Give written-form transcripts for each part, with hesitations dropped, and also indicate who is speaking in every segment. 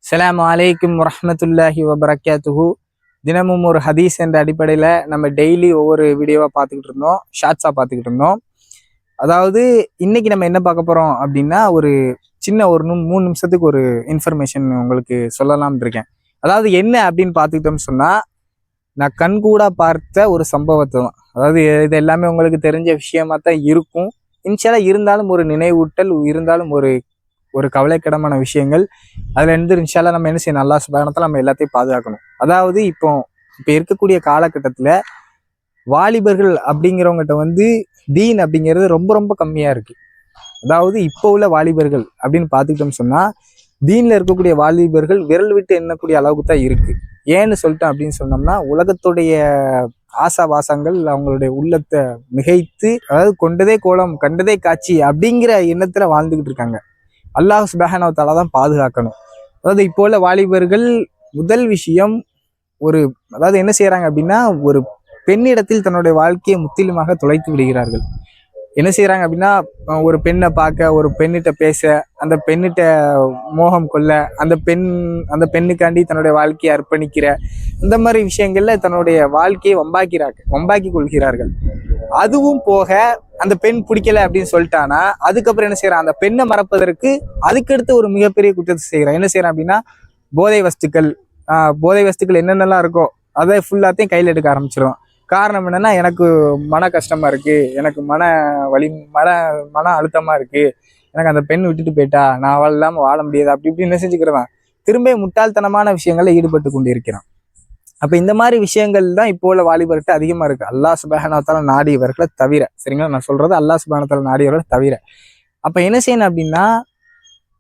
Speaker 1: அஸ்ஸலாமு அலைக்கும் வரஹ்மத்துல்லாஹி வபரகாத்துஹு. தினமும் ஒரு ஹதீஸ் என்ற அடிப்படையில் நம்ம டெய்லி ஒவ்வொரு வீடியோவாக பார்த்துக்கிட்டு இருந்தோம், ஷார்ட்ஸாக பார்த்துக்கிட்டு இருந்தோம். அதாவது இன்னைக்கு நம்ம என்ன பார்க்க போகிறோம் அப்படின்னா, ஒரு சின்ன ஒரு 3 நிமிஷத்துக்கு ஒரு இன்ஃபர்மேஷன் உங்களுக்கு சொல்லலாம்னு இருக்கேன். அதாவது என்ன அப்படின்னு பார்த்துக்கிட்டோம்னு சொன்னால், நான் கண்கூட பார்த்த ஒரு சம்பவத்தை தான். அதாவது இது எல்லாமே உங்களுக்கு தெரிஞ்ச விஷயமா தான் இருக்கும். இன்ஷால்லா இருந்தாலும் ஒரு நினைவூட்டல், இருந்தாலும் ஒரு ஒரு கவலைக்கிடமான விஷயங்கள். அதுல இருந்து இன்ஷால்லா நம்ம என்ன செய்யணும், அல்லாஹ் சுப்ஹானஹு வ தஆலா நம்ம எல்லாத்தையும் பாதுகாக்கணும். அதாவது இப்போ இருக்கக்கூடிய காலகட்டத்துல வாலிபர்கள் அப்படிங்கிறவங்ககிட்ட தீன் அப்படிங்கிறது ரொம்ப ரொம்ப கம்மியா இருக்கு. அதாவது இப்போ உள்ள வாலிபர்கள் அப்படின்னு பார்த்துக்கிட்டோம்னு சொன்னா, தீன்ல இருக்கக்கூடிய வாலிபர்கள் விரல் விட்டு எண்ணக்கூடிய அளவுக்கு தான் இருக்கு. ஏன்னு சொல்லிட்டேன் அப்படின்னு சொன்னோம்னா, உலகத்துடைய ஆசாபாசங்கள் அவங்களுடைய உள்ளத்தை மிகைத்து, அதாவது கொண்டதே கோலம் கண்டதே காட்சி அப்படிங்கிற எண்ணத்துல வாழ்ந்துகிட்டு இருக்காங்க. அல்லாஹ் சுப்ஹானஹு வ தஆலா தான் பாதுகாக்கணும். அதாவது இப்போ உள்ள வாலிபர்கள் முதல் விஷயம் அதாவது என்ன செய்யறாங்க அப்படின்னா, ஒரு பெண்ணிடத்தில் தன்னுடைய வாழ்க்கையை முற்றிலுமாக தொலைத்து விடுகிறார்கள். என்ன செய்யறாங்க அப்படின்னா, ஒரு பெண்ணை பார்க்க, ஒரு பெண்ணிட்ட பேச, அந்த பெண்ணிட்ட மோகம் கொள்ள, அந்த பெண்ணுக்காண்டி தன்னுடைய வாழ்க்கையை அர்ப்பணிக்கிற இந்த மாதிரி விஷயங்கள்ல தன்னுடைய வாழ்க்கையை வம்பாக்கி கொள்கிறார்கள். அதுவும் போக அந்த பெண் பிடிக்கல அப்படின்னு சொல்லிட்டானா, அதுக்கப்புறம் என்ன செய்யறான், அந்த பெண்ணை மறப்பதற்கு அதுக்கடுத்து ஒரு மிகப்பெரிய குற்றத்தை செய்யறான். என்ன செய்யறான் அப்படின்னா, போதை வஸ்துக்கள் என்னென்னலாம் இருக்கோ அதை ஃபுல்லாத்தையும் கையில் எடுக்க ஆரம்பிச்சிடும். காரணம் என்னன்னா, எனக்கு மன கஷ்டமா இருக்கு, எனக்கு மன அழுத்தமா இருக்கு, எனக்கு அந்த பெண் விட்டுட்டு போயிட்டா, நான் அவள் இல்லாமல் வாழ முடியாது, அப்படி இப்படி என்ன செஞ்சுக்கிறதான் திரும்ப முட்டாள்தனமான விஷயங்கள்ல ஈடுபட்டு கொண்டு இருக்கிறான். அப்ப இந்த மாதிரி விஷயங்கள் தான் இப்போ உள்ள வாலிபர்கிட்ட அதிகமா இருக்கு. அல்லாஹ் சுப்ஹானஹு வ தஆலா நாடியவர்களை தவிர, சரிங்களா, நான் சொல்றது அல்லாஹ் சுப்ஹானஹு வ தஆலா நாடியவர்களை தவிர. அப்ப என்ன செய்யணும் அப்படின்னா,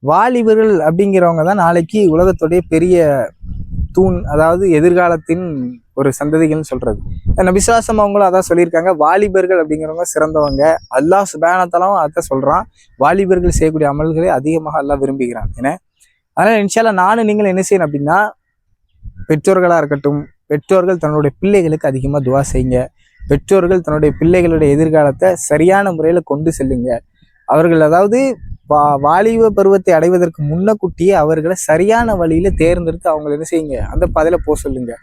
Speaker 1: வாலிபர்கள் அப்படிங்கிறவங்க தான் நாளைக்கு உலகத்துடைய பெரிய தூண், அதாவது எதிர்காலத்தின் ஒரு சந்ததிகள்னு சொல்றது. நபி ஸல்லல்லாஹு அலைஹி வஸல்லம் அவங்களும் அதான் சொல்லியிருக்காங்க, வாலிபர்கள் அப்படிங்கிறவங்க சிறந்தவங்க. அல்லாஹ் சுப்ஹானஹு வ தஆலாவும் அதான் சொல்றான், வாலிபர்கள் செய்யக்கூடிய அமல்களை அதிகமாக அல்லாஹ் விரும்புகிறான். ஏன்னா அதனால இன்ஷா அல்லாஹ் நானும் நீங்களும் என்ன செய்யணும் அப்படின்னா, பெற்றோர்களாக இருக்கட்டும், பெற்றோர்கள் தன்னுடைய பிள்ளைகளுக்கு அதிகமாக துவா செய்யுங்க. பெற்றோர்கள் தன்னுடைய பிள்ளைகளுடைய எதிர்காலத்தை சரியான முறையில் கொண்டு செல்லுங்க. அவர்கள் அதாவது வாலிப பருவத்தை அடைவதற்கு முன்னக்கூட்டியே அவர்களை சரியான வழியில தேர்ந்தெடுத்து அவங்களை என்ன செய்யுங்க, அந்த பாதையில போக சொல்லுங்க.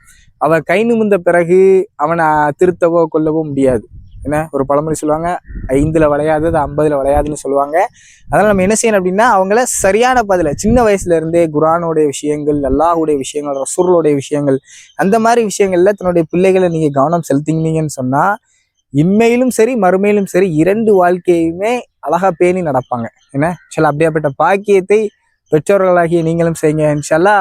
Speaker 1: அவர் கை நிமிர்ந்த பிறகு அவனை திருத்தவோ கொல்லவோ முடியாது. என்ன ஒரு பழமொழி சொல்லுவாங்க, 5ல் வளையாதது 50ல் வளையாதுன்னு சொல்லுவாங்க. அதனால நம்ம என்ன செய்யணும் அப்படின்னா, அவங்கள சரியான பதில சின்ன வயசுல இருந்தே குர்ஆனுடைய விஷயங்கள், அல்லாஹ்வுடைய விஷயங்கள், ரசூலுடைய விஷயங்கள், அந்த மாதிரி விஷயங்கள்ல தன்னுடைய பிள்ளைகளை நீங்க கவனம் செலுத்தினீங்கன்னு சொன்னா, இம்மையிலும் சரி மறுமையிலும் சரி 2 வாழ்க்கையுமே அழகா பேணி நடப்பாங்க. என்ன இன்ஷால்லா அப்படியாப்பட்ட பாக்கியத்தை பெற்றோர்களாகிய நீங்களும் செய்யுங்க. இன்ஷால்லா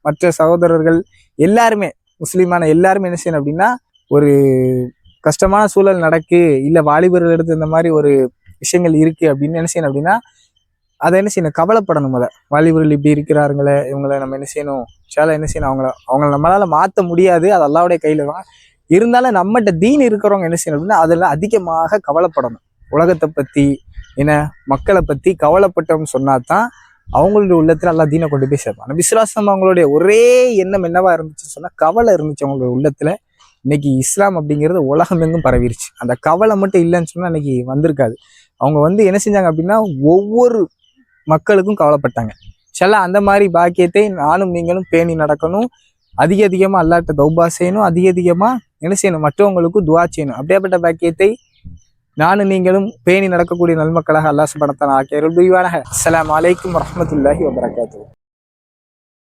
Speaker 1: மற்ற சகோதரர்கள் எல்லாருமே, முஸ்லீமான எல்லாருமே என்ன செய்யணும் அப்படின்னா, ஒரு கஷ்டமான சூழல் நடக்கு, இல்லை வாலிபர்கள் எடுத்து இந்த மாதிரி ஒரு விஷயங்கள் இருக்கு அப்படின்னு என்ன செய்யணும் அப்படின்னா, அதை என்ன செய்யணும், கவலைப்படணும். வாலிபர்கள் இப்படி இருக்கிறார்களே, இவங்களை நம்ம என்ன செய்யணும், என்ன செய்யணும், அவங்கள நம்மளால மாற்ற முடியாது, அது அல்லாஹ்வுடைய கையில தான். இருந்தாலும் நம்மகிட்ட தீன் இருக்கிறவங்க என்ன செய்யணும் அப்படின்னா, அதில் அதிகமாக கவலைப்படணும். உலகத்தை பற்றி என்ன, மக்களை பற்றி கவலைப்பட்டோம்னு சொன்னா தான் அவங்களுடைய உள்ளத்துல அல்லாஹ் தீனை கொண்டு போய் சேர்ப்பான். நபி ஸல்லல்லாஹு அலைஹி வஸல்லம் அவங்களுடைய ஒரே எண்ணம் என்னவா இருந்துச்சுன்னு சொன்னா, கவலை இருந்துச்சு அவங்களுடைய உள்ளத்துல. இன்னைக்கு இஸ்லாம் அப்படிங்கிறது உலகம் எங்கும் பரவிருச்சு. அந்த கவலை மட்டும் இல்லைன்னு சொன்னா இன்னைக்கு வந்திருக்காது. அவங்க என்ன செஞ்சாங்க அப்படின்னா, ஒவ்வொரு மக்களுக்கும் கவலைப்பட்டாங்க. இன்ஷா அந்த மாதிரி பாக்கியத்தை நானும் நீங்களும் பேணி நடக்கணும். அதிகமா அல்லாஹ்ட்ட தௌபா செய்யணும். அதிகமா என்ன செய்யணும், மற்றவங்களுக்கும் துஆ செய்யணும். அப்படியாப்பட்ட பாக்கியத்தை நானும் நீங்களும் பேணி நடக்கக்கூடிய நல்மக்களாக அல்லாஹ் சுப்ஹானஹு வ தஆலா ஆக்கி அருள் புரிவானாக. அஸ்ஸலாமு அலைக்கும் வரஹ்மத்துல்லாஹி வபரகாத்துஹு.